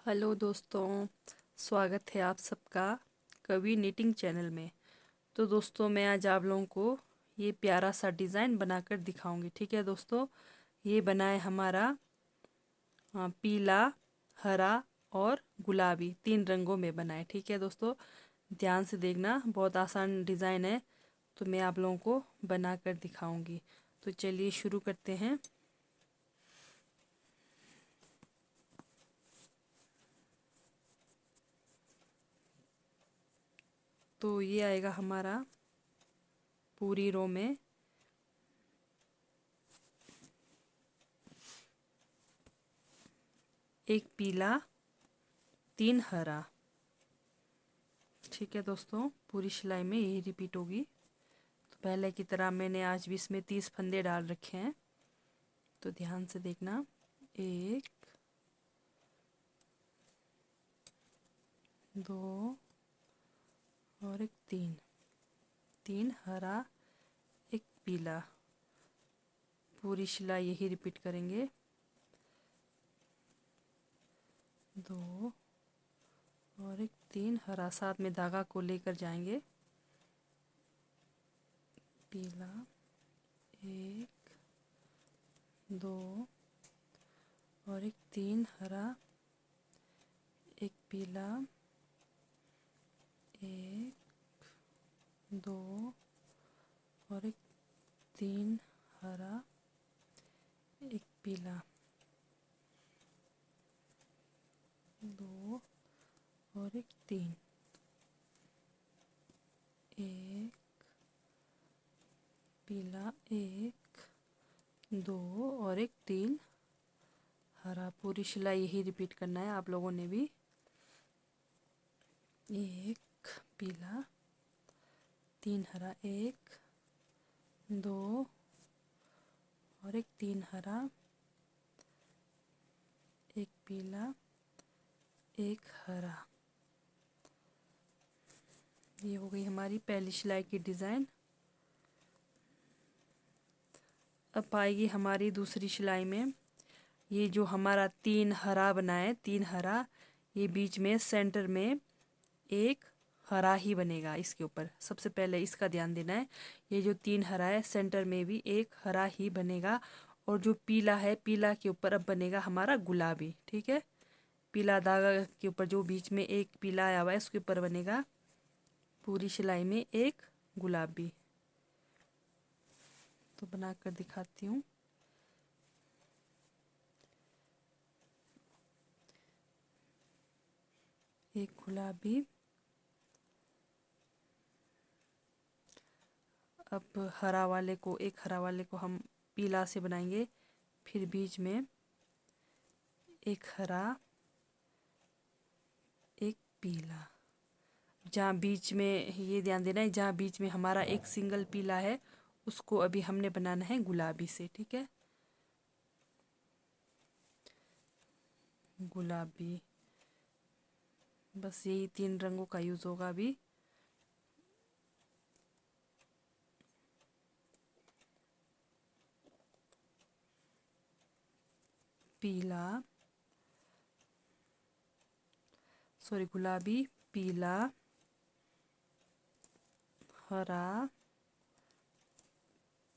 Hello दोस्तों, स्वागत है आप सबका कवि निटिंग चैनल में। तो दोस्तों, मैं आज आप लोगों को ये प्यारा सा डिज़ाइन बनाकर दिखाऊंगी। ठीक है दोस्तों, ये बना है हमारा पीला, हरा और गुलाबी, 3 रंगों में बना है। ठीक है दोस्तों, ध्यान से देखना, बहुत आसान डिज़ाइन है। तो मैं आप लोगों को बनाकर दिखाऊंगी। तो चलिए शुरू करते हैं। तो ये आएगा हमारा पूरी रो में एक पीला, 3 हरा। ठीक है दोस्तों, पूरी सिलाई में यही रिपीट होगी। तो पहले की तरह मैंने आज भी इसमें 30 फंदे डाल रखे हैं, तो ध्यान से देखना। 1, 2 और एक 3, 3 हरा, एक पीला। पूरी सिलाई यही रिपीट करेंगे। 2 और एक 3 हरा, साथ में धागा को लेकर जाएंगे। पीला, 1, 2 और एक 3 हरा, एक पीला, 1, 2 और एक 3 हरा, एक पीला, 2 और एक 3, 1 पीला, 1 2 और एक 3 हरा। पूरी सिलाई यही रिपीट करना है आप लोगों ने भी। 1 पीला, 3 हरा, 1 2 और एक 3 हरा, एक पीला, एक हरा। ये हो गई हमारी पहली सिलाई की डिज़ाइन। अब आएगी हमारी दूसरी सिलाई में। ये जो हमारा 3 हरा बना है, 3 हरा, ये बीच में सेंटर में एक हरा ही बनेगा। इसके ऊपर सबसे पहले इसका ध्यान देना है। ये जो 3 हरा है, सेंटर में भी एक हरा ही बनेगा। और जो पीला है, पीला के ऊपर अब बनेगा हमारा गुलाबी। ठीक है, पीला धागा के ऊपर जो बीच में एक पीला आया हुआ है, उसके ऊपर बनेगा पूरी सिलाई में एक गुलाबी। तो बनाकर दिखाती हूँ। एक गुलाबी। अब हरा वाले को, एक हरा वाले को हम पीला से बनाएंगे। फिर बीच में एक हरा, एक पीला। जहाँ बीच में, ये ध्यान देना है, जहाँ बीच में हमारा एक सिंगल पीला है, उसको अभी हमने बनाना है गुलाबी से। ठीक है, गुलाबी। बस यही 3 रंगों का यूज़ होगा अभी। पीला, सॉरी, गुलाबी, पीला, हरा,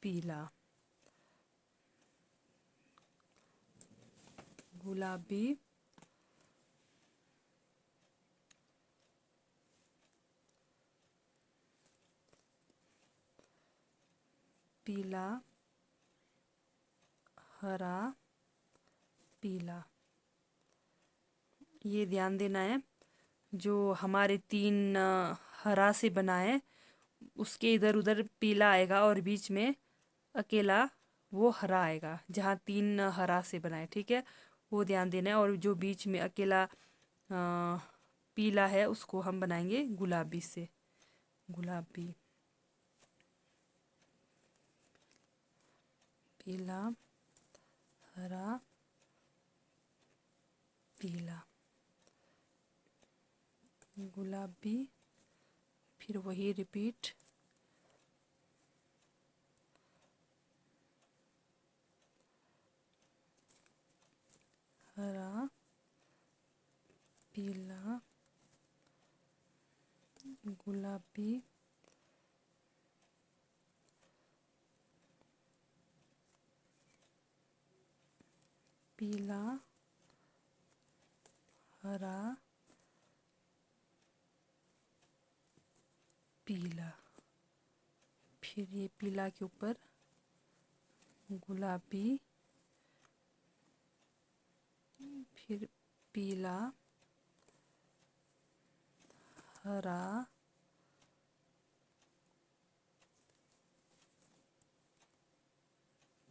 पीला, गुलाबी, पीला, हरा, पीला। ये ध्यान देना है, जो हमारे 3 हरा से बना है, उसके इधर उधर पीला आएगा और बीच में अकेला वो हरा आएगा, जहाँ 3 हरा से बना है। ठीक है, वो ध्यान देना है। और जो बीच में अकेला पीला है, उसको हम बनाएंगे गुलाबी से। गुलाबी, पीला, हरा, पीला, गुलाबी। फिर वही रिपीट। हरा, पीला, गुलाबी, पीला, हरा, पीला। फिर ये पीला के ऊपर गुलाबी, फिर पीला, हरा,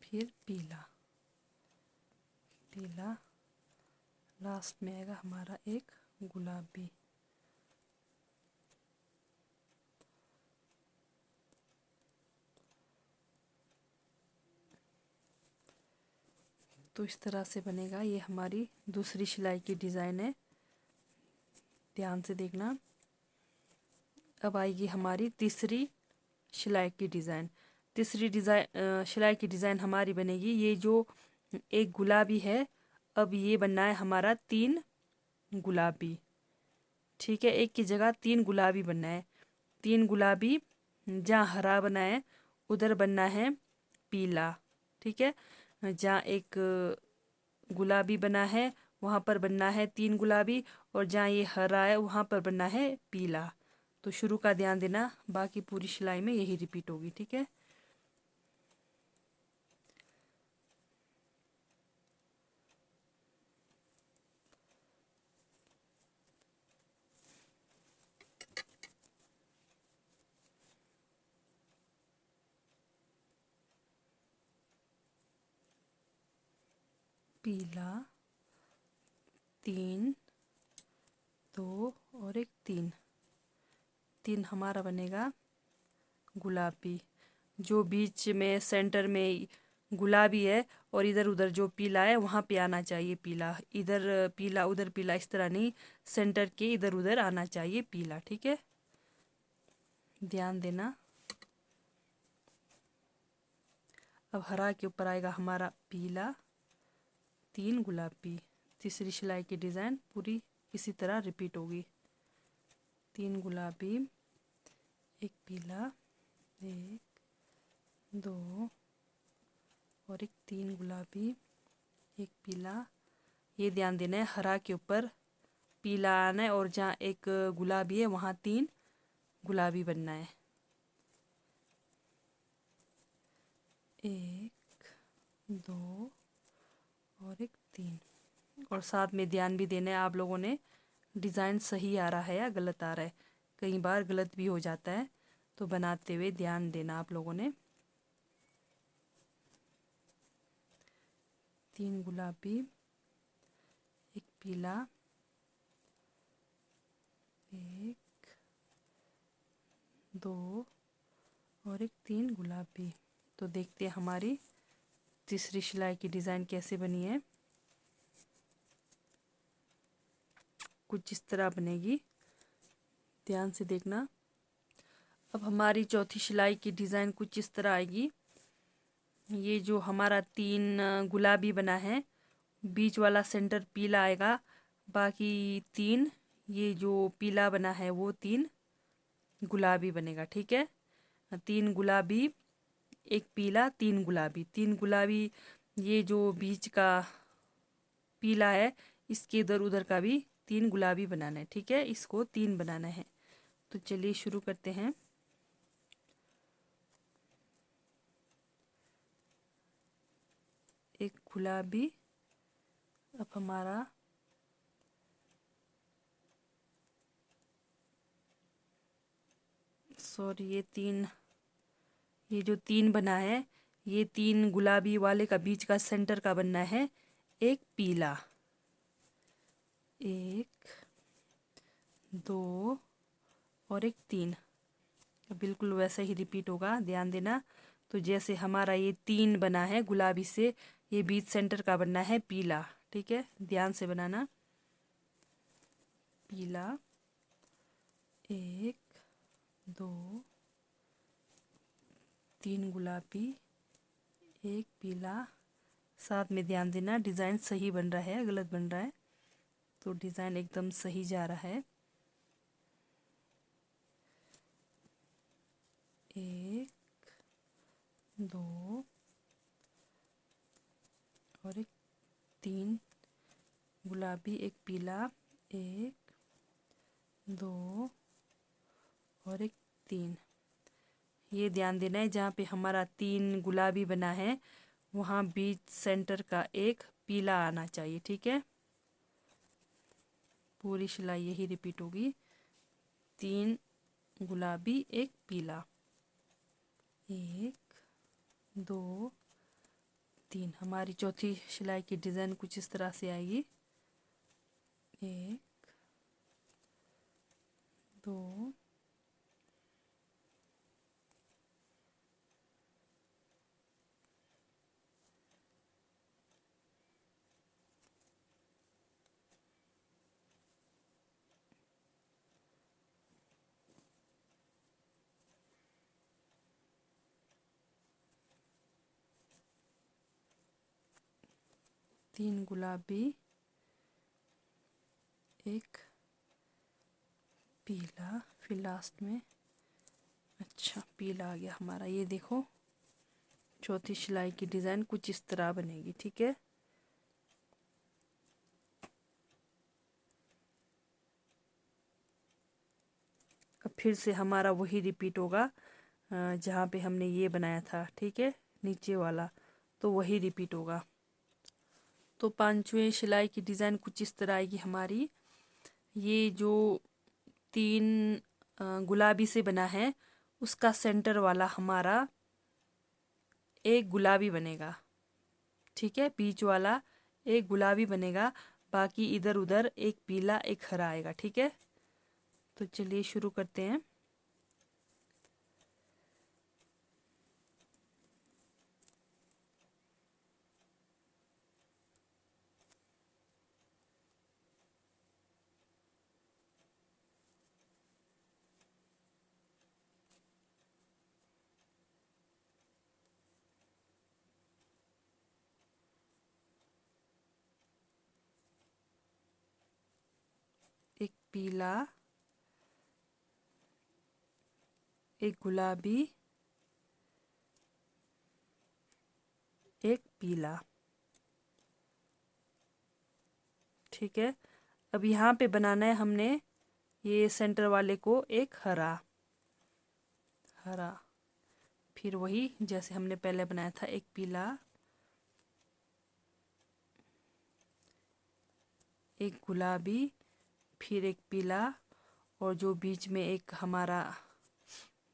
फिर पीला, पीला, लास्ट में आएगा हमारा एक गुलाबी। तो इस तरह से बनेगा। ये हमारी दूसरी सिलाई की डिज़ाइन है, ध्यान से देखना। अब आएगी हमारी तीसरी सिलाई की डिज़ाइन। तीसरी डिज़ाइन सिलाई की डिज़ाइन हमारी बनेगी, ये जो एक गुलाबी है, अब ये बनना है हमारा 3 गुलाबी। ठीक है, एक की जगह 3 गुलाबी बनना है। 3 गुलाबी, जहाँ हरा बना है उधर बनना है पीला। ठीक है, जहाँ एक गुलाबी बना है वहाँ पर बनना है 3 गुलाबी, और जहाँ ये हरा है वहाँ पर बनना है पीला। तो शुरू का ध्यान देना, बाकी पूरी सिलाई में यही रिपीट होगी। ठीक है, पीला, 3, 2 और एक 3, 3 हमारा बनेगा गुलाबी। जो बीच में सेंटर में गुलाबी है और इधर उधर जो पीला है वहाँ पे आना चाहिए पीला, इधर पीला उधर पीला, इस तरह नहीं, सेंटर के इधर उधर आना चाहिए पीला। ठीक है, ध्यान देना। अब हरा के ऊपर आएगा हमारा पीला, 3 गुलाबी। तीसरी सिलाई की डिज़ाइन पूरी इसी तरह रिपीट होगी। 3 गुलाबी, एक पीला, 1, 2 और एक 3 गुलाबी, एक पीला। ये ध्यान देना है, हरा के ऊपर पीला आना है और जहाँ एक गुलाबी है वहाँ 3 गुलाबी बनना है। 1, 2 और एक 3। और साथ में ध्यान भी देना है आप लोगों ने, डिज़ाइन सही आ रहा है या गलत आ रहा है। कई बार गलत भी हो जाता है, तो बनाते हुए ध्यान देना आप लोगों ने। 3 गुलाबी, एक पीला, 1, 2 और एक 3 गुलाबी। तो देखते हैं हमारी तीसरी सिलाई की डिज़ाइन कैसे बनी है। कुछ इस तरह बनेगी, ध्यान से देखना। अब हमारी चौथी सिलाई की डिज़ाइन कुछ इस तरह आएगी। ये जो हमारा 3 गुलाबी बना है, बीच वाला सेंटर पीला आएगा, बाकी 3 ये जो पीला बना है वो 3 गुलाबी बनेगा। ठीक है, 3 गुलाबी, एक पीला, 3 गुलाबी, 3 गुलाबी। ये जो बीच का पीला है इसके इधर उधर का भी 3 गुलाबी बनाना है। ठीक है, इसको 3 बनाना है। तो चलिए शुरू करते हैं। एक गुलाबी, अब हमारा सॉरी ये जो 3 बना है, ये 3 गुलाबी वाले का बीच का सेंटर का बनना है एक पीला। 1, 2 और एक 3, बिल्कुल वैसे ही रिपीट होगा, ध्यान देना। तो जैसे हमारा ये 3 बना है गुलाबी से, ये बीच सेंटर का बनना है पीला। ठीक है, ध्यान से बनाना। पीला, 1, 2, 3 गुलाबी, एक पीला। साथ में ध्यान देना, डिज़ाइन सही बन रहा है गलत बन रहा है। तो डिज़ाइन एकदम सही जा रहा है। एक, दो और एक, तीन गुलाबी, एक पीला, एक, दो और एक, तीन। ये ध्यान देना है, जहाँ पे हमारा 3 गुलाबी बना है वहाँ बीच सेंटर का एक पीला आना चाहिए। ठीक है, पूरी सिलाई यही रिपीट होगी। 3 गुलाबी, एक पीला, एक, दो, तीन। हमारी चौथी सिलाई की डिज़ाइन कुछ इस तरह से आएगी। एक, दो, तीन गुलाबी, एक पीला, फिर लास्ट में अच्छा पीला आ गया हमारा। ये देखो, चौथी सिलाई की डिज़ाइन कुछ इस तरह बनेगी। ठीक है, अब फिर से हमारा वही रिपीट होगा जहाँ पे हमने ये बनाया था। ठीक है, नीचे वाला तो वही रिपीट होगा। तो 5वीं सिलाई की डिज़ाइन कुछ इस तरह आएगी हमारी। ये जो 3 गुलाबी से बना है उसका सेंटर वाला हमारा एक गुलाबी बनेगा। ठीक है, बीच वाला एक गुलाबी बनेगा, बाकी इधर उधर एक पीला, एक हरा आएगा। ठीक है, तो चलिए शुरू करते हैं। एक पीला, एक गुलाबी, एक पीला। ठीक है, अब यहाँ पे बनाना है हमने ये सेंटर वाले को एक हरा, हरा, फिर वही जैसे हमने पहले बनाया था, एक पीला, एक गुलाबी, फिर एक पीला, और जो बीच में एक हमारा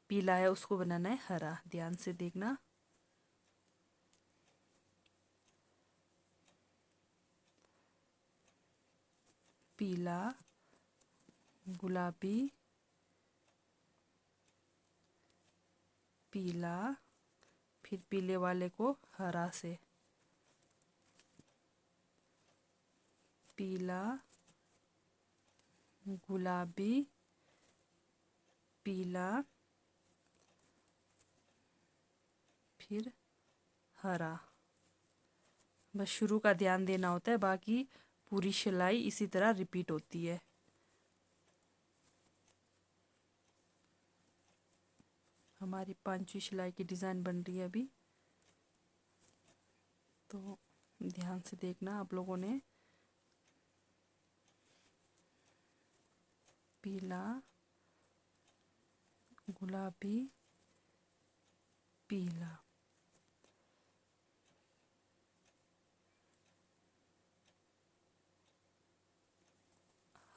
पीला है उसको बनाना है हरा। ध्यान से देखना। पीला, गुलाबी, पीला, फिर पीले वाले को हरा से, पीला, गुलाबी, पीला, फिर हरा। बस शुरू का ध्यान देना होता है, बाकी पूरी सिलाई इसी तरह रिपीट होती है। हमारी 5वीं सिलाई की डिज़ाइन बन रही है अभी, तो ध्यान से देखना आप लोगों ने। पीला, गुलाबी, पीला,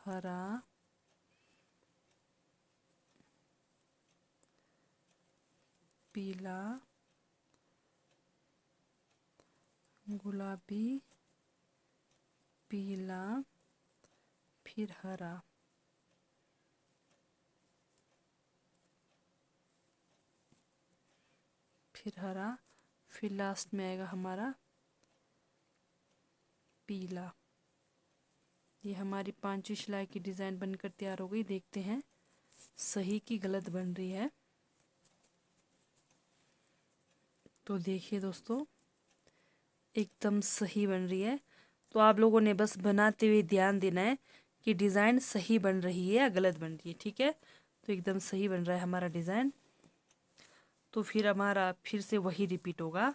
हरा, पीला, गुलाबी, पीला, फिर हरा। फिर हरा, फिर लास्ट में आएगा हमारा पीला। ये हमारी 5वीं सिलाई की डिज़ाइन बनकर तैयार हो गई। देखते हैं सही की गलत बन रही है। तो देखिए दोस्तों, एकदम सही बन रही है। तो आप लोगों ने बस बनाते हुए ध्यान देना है कि डिज़ाइन सही बन रही है या गलत बन रही है। ठीक है, तो एकदम सही बन रहा है हमारा डिज़ाइन। तो फिर हमारा फिर से वही रिपीट होगा।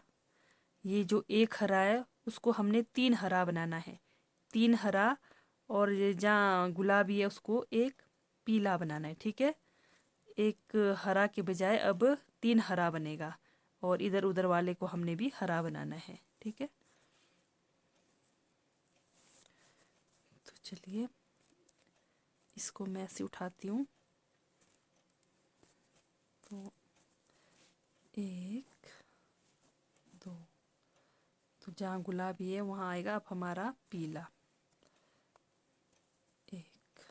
ये जो एक हरा है उसको हमने 3 हरा बनाना है, 3 हरा, और ये जहाँ गुलाबी है उसको एक पीला बनाना है। ठीक है, एक हरा के बजाय अब 3 हरा बनेगा, और इधर उधर वाले को हमने भी हरा बनाना है। ठीक है, तो चलिए इसको मैं ऐसे उठाती हूँ। तो 1 2, तो जहाँ गुलाबी है वहाँ आएगा अब हमारा पीला। 1,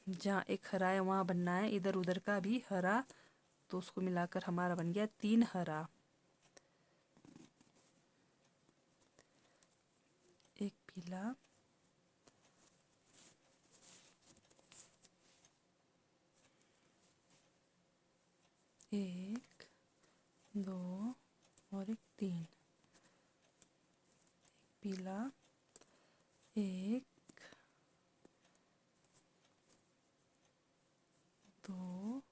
जहाँ एक हरा है वहाँ बनना है इधर उधर का भी हरा, तो उसको मिलाकर हमारा बन गया 3 हरा। एक पीला, एक 2 और एक 3, पीला, एक 2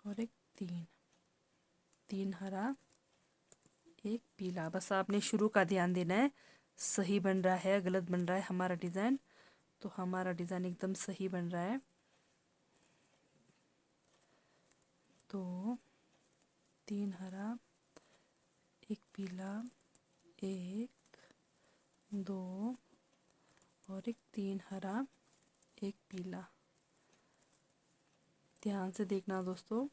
और एक 3, 3 हरा एक पीला। बस आपने शुरू का ध्यान देना है, सही बन रहा है गलत बन रहा है हमारा डिज़ाइन। तो हमारा डिज़ाइन एकदम सही बन रहा है। तो 3 हरा एक पीला, 1 2 और एक 3 हरा एक पीला। ध्यान से देखना दोस्तों,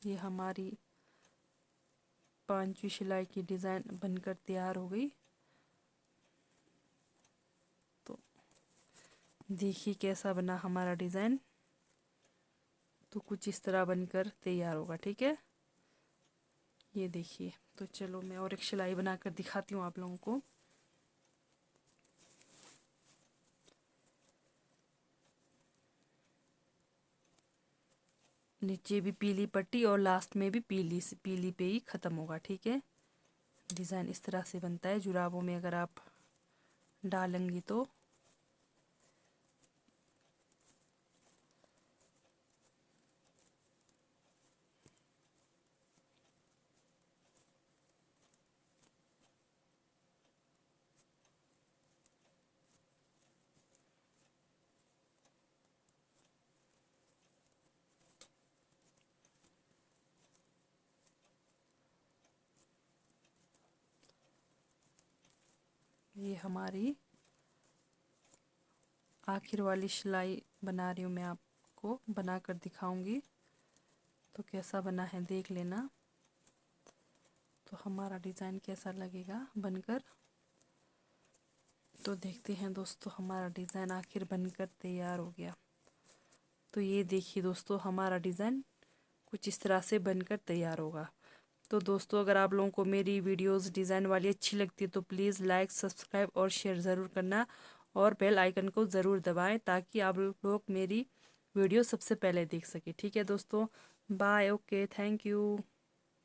ये हमारी 5वीं सिलाई की डिज़ाइन बनकर तैयार हो गई। तो देखिए कैसा बना हमारा डिज़ाइन। तो कुछ इस तरह बनकर तैयार होगा। ठीक है, ये देखिए। तो चलो मैं और एक सिलाई बनाकर दिखाती हूँ आप लोगों को। नीचे भी पीली पट्टी और लास्ट में भी पीली पे ही ख़त्म होगा। ठीक है, डिज़ाइन इस तरह से बनता है जुराबों में अगर आप डालेंगी तो। ये हमारी आखिर वाली सिलाई बना रही हूँ, मैं आपको बना कर दिखाऊंगी। तो कैसा बना है देख लेना। तो हमारा डिज़ाइन कैसा लगेगा बनकर। तो देखते हैं दोस्तों, हमारा डिज़ाइन आखिर बनकर तैयार हो गया। तो ये देखिए दोस्तों, हमारा डिज़ाइन कुछ इस तरह से बनकर तैयार होगा। तो दोस्तों, अगर आप लोगों को मेरी वीडियोस डिज़ाइन वाली अच्छी लगती है तो प्लीज़ लाइक सब्सक्राइब और शेयर ज़रूर करना, और बेल आइकन को ज़रूर दबाएं ताकि आप लोग मेरी वीडियो सबसे पहले देख सकें। ठीक है दोस्तों, बाय, ओके, थैंक यू।